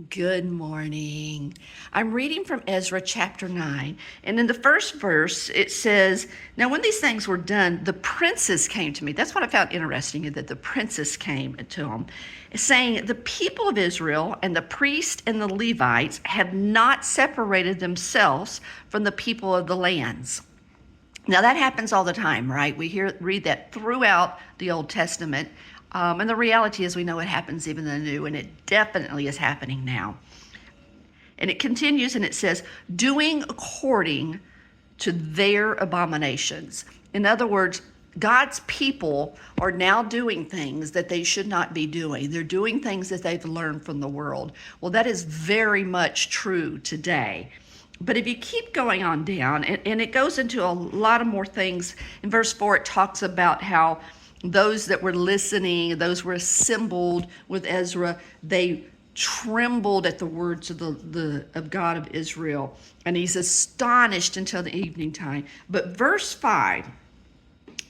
Good morning. I'm reading from Ezra chapter 9. And in the first verse, it says, "Now when these things were done, the princes came to me." That's what I found interesting, that the princes came to him, saying, "The people of Israel and the priests and the Levites have not separated themselves from the people of the lands." Now that happens all the time, right? Read that throughout the Old Testament. And the reality is, we know it happens even in the New, and it definitely is happening now. And it continues and it says, doing according to their abominations. In other words, God's people are now doing things that they should not be doing. They're doing things that they've learned from the world. Well, that is very much true today. But if you keep going on down, and it goes into a lot of more things. In verse 4, it talks about how those that were listening, those were assembled with Ezra, they trembled at the words of God of Israel, and he's astonished until the evening time. But verse 5,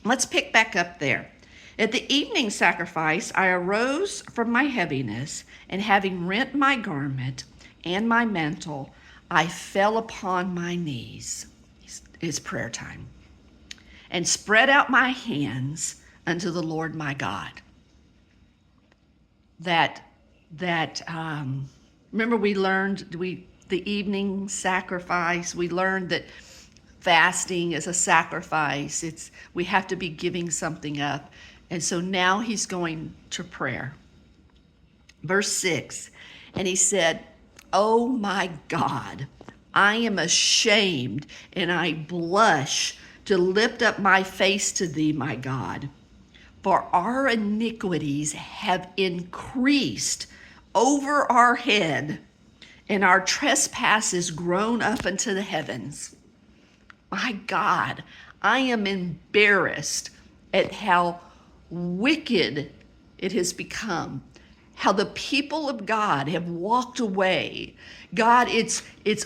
let's pick back up there. "At the evening sacrifice, I arose from my heaviness, and having rent my garment and my mantle, I fell upon my knees." It's prayer time. "And spread out my hands unto the Lord my God." Remember, we learned the evening sacrifice. We learned that fasting is a sacrifice. We have to be giving something up. And so now he's going to prayer. Verse 6, and he said, "Oh my God, I am ashamed and I blush to lift up my face to thee, my God. For our iniquities have increased over our head, and our trespasses grown up into the heavens. My God, I am embarrassed at how wicked it has become, how the people of God have walked away. God, it's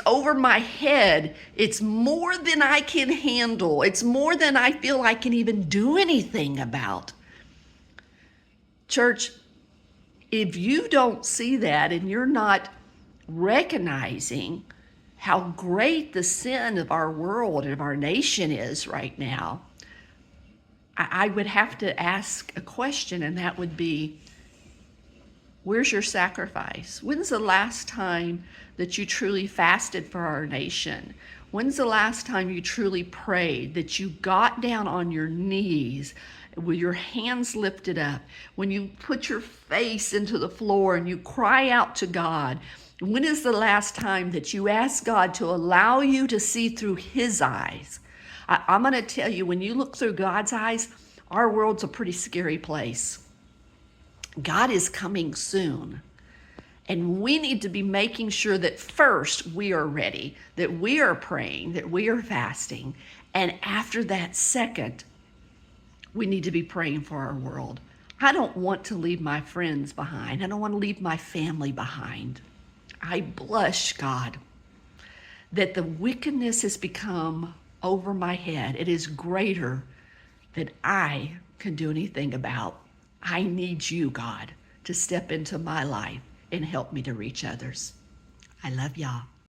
over my head. It's more than I can handle. It's more than I feel I can even do anything about." Church, if you don't see that and you're not recognizing how great the sin of our world and of our nation is right now, I would have to ask a question, and that would be, where's your sacrifice? When's the last time that you truly fasted for our nation? When's the last time you truly prayed, that you got down on your knees with your hands lifted up, when you put your face into the floor and you cry out to God? When is the last time that you ask God to allow you to see through his eyes? I'm going to tell you, when you look through God's eyes, our world's a pretty scary place. God is coming soon. And we need to be making sure that first we are ready, that we are praying, that we are fasting. And after that, second, we need to be praying for our world. I don't want to leave my friends behind. I don't want to leave my family behind. I blush, God, that the wickedness has become over my head. It is greater than I can do anything about. I need you, God, to step into my life and help me to reach others. I love y'all.